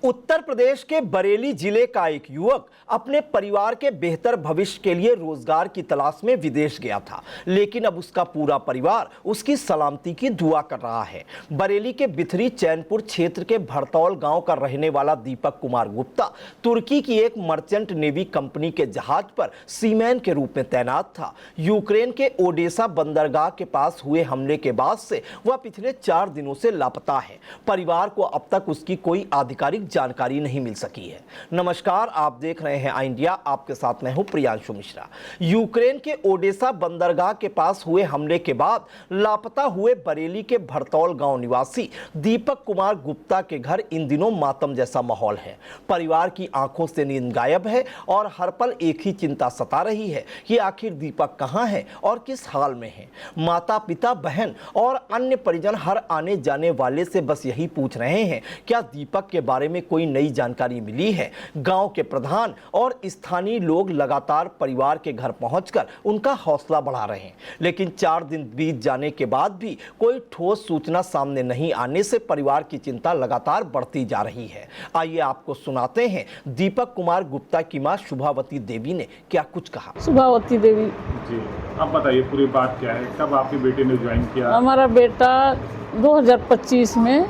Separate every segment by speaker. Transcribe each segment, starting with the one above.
Speaker 1: उत्तर प्रदेश के बरेली जिले का एक युवक अपने परिवार के बेहतर भविष्य के लिए रोजगार की तलाश में विदेश गया था, लेकिन अब उसका पूरा परिवार उसकी सलामती की दुआ कर रहा है। बरेली के बिथरी चैनपुर क्षेत्र के भरतौल गांव का रहने वाला दीपक कुमार गुप्ता तुर्की की एक मर्चेंट नेवी कंपनी के जहाज पर सीमैन के रूप में तैनात था। यूक्रेन के ओडेसा बंदरगाह के पास हुए हमले के बाद से वह पिछले 4 दिनों से लापता है। परिवार को अब तक उसकी कोई आधिकारिक जानकारी नहीं मिल सकी है। नमस्कार, आप देख रहे हैं आई इंडिया, आपके साथ मैं हूं प्रियांशु मिश्रा। यूक्रेन के ओडेसा बंदरगाह के पास हुए हमले के बाद लापता हुए बरेली के भरतौल गांव निवासी दीपक कुमार गुप्ता के घर इन दिनों मातम जैसा माहौल है। परिवार की आंखों से नींद गायब है और हर पल एक ही चिंता सता रही है कि आखिर दीपक कहां है और किस हाल में है। माता पिता, बहन और अन्य परिजन हर आने जाने वाले से बस यही पूछ रहे हैं, क्या दीपक के बारे में कोई नई जानकारी मिली है। गांव के प्रधान और स्थानीय लोग लगातार परिवार के घर पहुंचकर उनका हौसला बढ़ा रहे हैं, लेकिन 4 दिन बीत जाने के बाद भी कोई ठोस सूचना सामने नहीं आने से परिवार की चिंता लगातार बढ़ती जा रही है। आइए आपको सुनाते हैं दीपक कुमार गुप्ता की मां शुभावती देवी ने क्या कुछ कहा।
Speaker 2: शुभावती देवी
Speaker 3: जी, अब बताइए पूरी बात क्या है, कब आपके बेटे ने ज्वाइन किया?
Speaker 2: हमारा बेटा 2025 में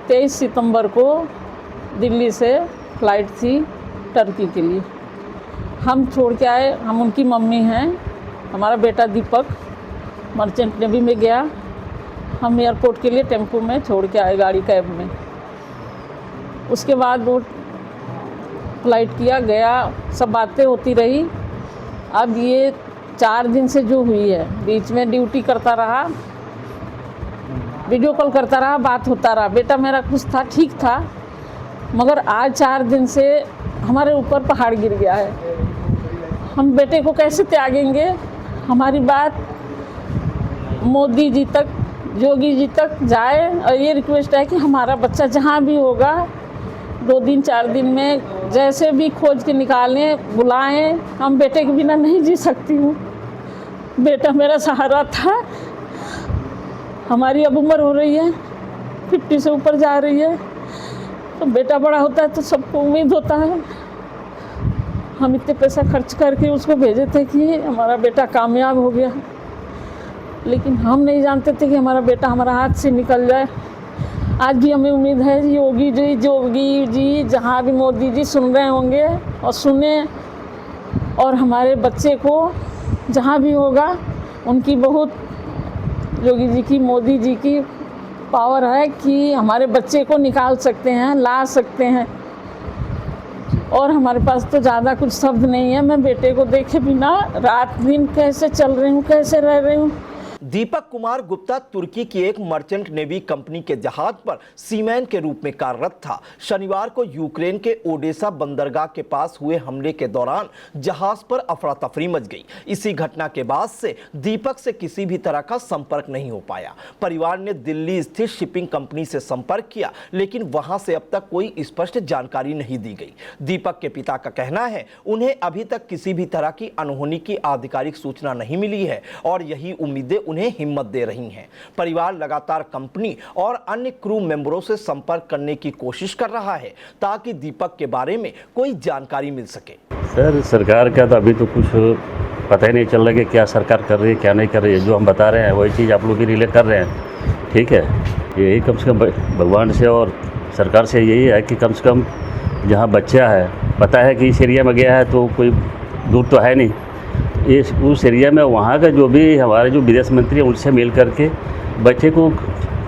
Speaker 2: 23 सितंबर को दिल्ली से फ्लाइट थी टर्की के लिए। हम छोड़ के आए, हम उनकी मम्मी हैं। हमारा बेटा दीपक मर्चेंट नेवी में गया। हम एयरपोर्ट के लिए टेम्पो में छोड़ के आए, गाड़ी कैब में। उसके बाद वो फ्लाइट किया गया, सब बातें होती रही। अब ये 4 दिन से जो हुई है, बीच में ड्यूटी करता रहा, वीडियो कॉल करता रहा, बात होता रहा। बेटा मेरा खुश था, ठीक था, मगर आज 4 दिन से हमारे ऊपर पहाड़ गिर गया है। हम बेटे को कैसे त्यागेंगे? हमारी बात मोदी जी तक, योगी जी तक जाए और ये रिक्वेस्ट है कि हमारा बच्चा जहाँ भी होगा 2 दिन 4 दिन में जैसे भी खोज के निकालें, बुलाएं। हम बेटे के बिना नहीं जी सकती हूँ। बेटा मेरा सहारा था। हमारी अब उम्र हो रही है, 50 से ऊपर जा रही है, तो बेटा बड़ा होता है तो सबको उम्मीद होता है। हम इतने पैसा खर्च करके उसको भेजे थे कि हमारा बेटा कामयाब हो गया, लेकिन हम नहीं जानते थे कि हमारा बेटा हमारा हाथ से निकल जाए। आज भी हमें उम्मीद है योगी जी जहाँ भी मोदी जी सुन रहे होंगे और सुने, और हमारे बच्चे को जहाँ भी होगा उनकी बहुत, योगी जी की, मोदी जी की पावर है कि हमारे बच्चे को निकाल सकते हैं, ला सकते हैं। और हमारे पास तो ज़्यादा कुछ शब्द नहीं है। मैं बेटे को देखे बिना रात दिन कैसे चल रही हूँ, कैसे रह रही हूँ।
Speaker 1: दीपक कुमार गुप्ता तुर्की की एक मर्चेंट नेवी कंपनी के जहाज पर सीमैन के रूप में कार्यरत था। शनिवार को यूक्रेन के ओडेसा बंदरगाह के पास हुए हमले के दौरान जहाज पर अफरा तफरी मच गई। इसी घटना के बाद से दीपक से किसी भी तरह का संपर्क नहीं हो पाया। परिवार ने दिल्ली स्थित शिपिंग कंपनी से संपर्क किया, लेकिन वहां से अब तक कोई स्पष्ट जानकारी नहीं दी गई। दीपक के पिता का कहना है उन्हें अभी तक किसी भी तरह की अनहोनी की आधिकारिक सूचना नहीं मिली है और यही उम्मीदें उन्हें हिम्मत दे रही हैं। परिवार लगातार कंपनी और अन्य क्रू मेंबरों से संपर्क करने की कोशिश कर रहा है ताकि दीपक के बारे में कोई जानकारी मिल सके।
Speaker 4: सर, सरकार का तो अभी तो कुछ पता ही नहीं चल रहा कि क्या सरकार कर रही है, क्या नहीं कर रही है। जो हम बता रहे हैं वही चीज़ आप लोग भी रिले कर रहे हैं, ठीक है। यही कम से कम भगवान से और सरकार से यही है कि कम से कम जहाँ बच्चा है, पता है कि इस एरिया में गया है तो कोई दूर तो है नहीं, इस उस एरिया में वहाँ का जो भी हमारे जो विदेश मंत्री है उनसे मिल करके बच्चे को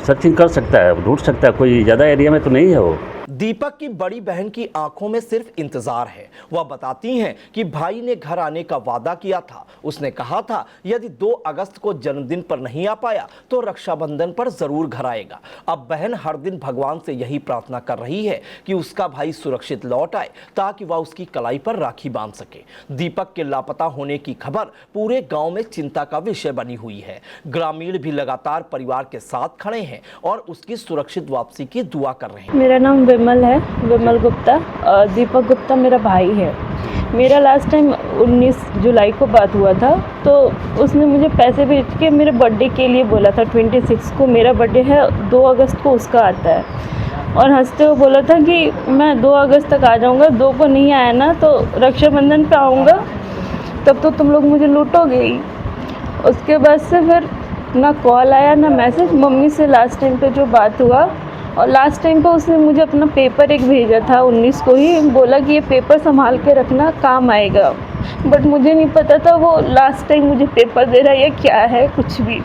Speaker 4: सर्चिंग कर सकता है, ढूंढ सकता है। कोई ज़्यादा एरिया में तो नहीं है वो।
Speaker 1: दीपक की बड़ी बहन की आंखों में सिर्फ इंतजार है। वह बताती हैं कि भाई ने घर आने का वादा किया था। उसने कहा था यदि 2 अगस्त को जन्मदिन पर नहीं आ पाया तो रक्षाबंधन पर जरूर घर आएगा। अब बहन हर दिन भगवान से यही प्रार्थना कर रही है कि उसका भाई सुरक्षित लौट आए ताकि वह उसकी कलाई पर राखी बांध सके। दीपक के लापता होने की खबर पूरे गांव में चिंता का विषय बनी हुई है। ग्रामीण भी लगातार परिवार के साथ खड़े हैं और उसकी सुरक्षित वापसी की दुआ कर रहे हैं।
Speaker 5: मेरा नाम विमल है, विमल गुप्ता। दीपक गुप्ता मेरा भाई है। मेरा लास्ट टाइम 19 जुलाई को बात हुआ था, तो उसने मुझे पैसे भेज के मेरे बर्थडे के लिए बोला था। 26 को मेरा बर्थडे है, 2 अगस्त को उसका आता है। और हंसते हुए बोला था कि मैं 2 अगस्त तक आ जाऊँगा, 2 को नहीं आया ना तो रक्षाबंधन पे आऊँगा, तब तो तुम लोग मुझे लूटोगे ही। उसके बाद से फिर ना कॉल आया ना मैसेज। मम्मी से लास्ट टाइम पे जो बात हुआ, और लास्ट टाइम पे उसने मुझे अपना पेपर एक भेजा था 19 को ही, बोला कि ये पेपर संभाल के रखना, काम आएगा। बट मुझे नहीं पता था वो लास्ट टाइम मुझे पेपर दे रहा है या क्या है, कुछ भी।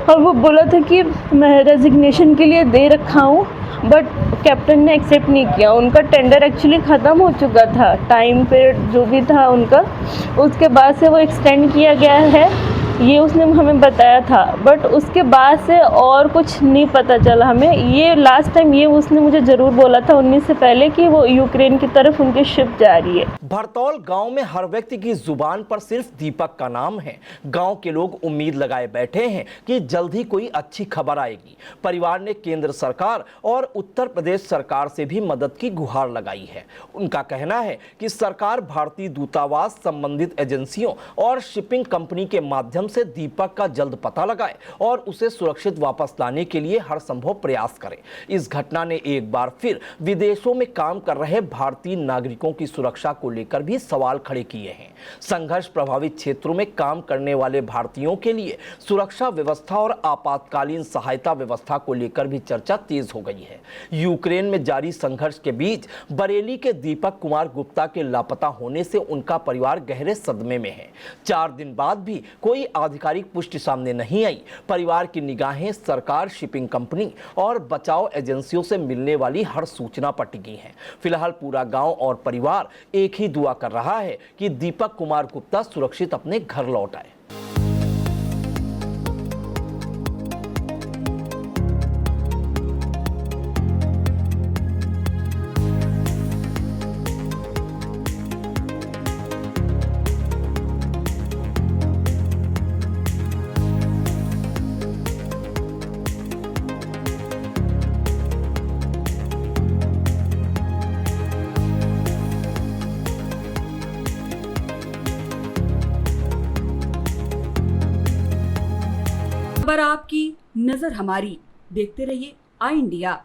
Speaker 5: और वो बोला था कि मैं रेजिग्नेशन के लिए दे रखा हूँ, बट कैप्टन ने एक्सेप्ट नहीं किया। उनका टेंडर एक्चुअली ख़त्म हो चुका था, टाइम पीरियड जो भी था उनका, उसके बाद से वो एक्सटेंड किया गया है, ये उसने हमें बताया था। बट उसके बाद से और कुछ नहीं पता चला हमें। ये लास्ट टाइम ये उसने मुझे ज़रूर बोला था 19 से पहले कि वो यूक्रेन की तरफ उनकी शिप जा रही है।
Speaker 1: भरतौल गांव में हर व्यक्ति की जुबान पर सिर्फ दीपक का नाम है। गांव के लोग उम्मीद लगाए बैठे हैं कि जल्द ही कोई अच्छी खबर आएगी। परिवार ने केंद्र सरकार और उत्तर प्रदेश सरकार से भी मदद की गुहार लगाई है। उनका कहना है कि सरकार भारतीय दूतावास, संबंधित एजेंसियों और शिपिंग कंपनी के माध्यम से दीपक का जल्द पता लगाए और उसे सुरक्षित वापस लाने के लिए हर संभव प्रयास करे। इस घटना ने एक बार फिर विदेशों में काम कर रहे भारतीय नागरिकों की सुरक्षा को लेकर भी सवाल खड़े किए हैं। संघर्ष प्रभावित क्षेत्रों में काम करने वाले भारतीयों के लिए सुरक्षा व्यवस्था और आपातकालीन सहायता व्यवस्था को लेकर भी चर्चा तेज हो गई है। यूक्रेन में जारी संघर्ष के बीच बरेली के दीपक कुमार गुप्ता के लापता होने से उनका परिवार गहरे सदमे में है। 4 दिन बाद भी कोई आधिकारिक पुष्टि सामने नहीं आई। परिवार की निगाहें सरकार, शिपिंग कंपनी और बचाव एजेंसियों से मिलने वाली हर सूचना पर टिकी हैं। फिलहाल पूरा गांव और परिवार एक ही दुआ कर रहा है कि दीपक कुमार गुप्ता सुरक्षित अपने घर लौट आए।
Speaker 6: खबर आपकी, नजर हमारी। देखते रहिए आई इंडिया।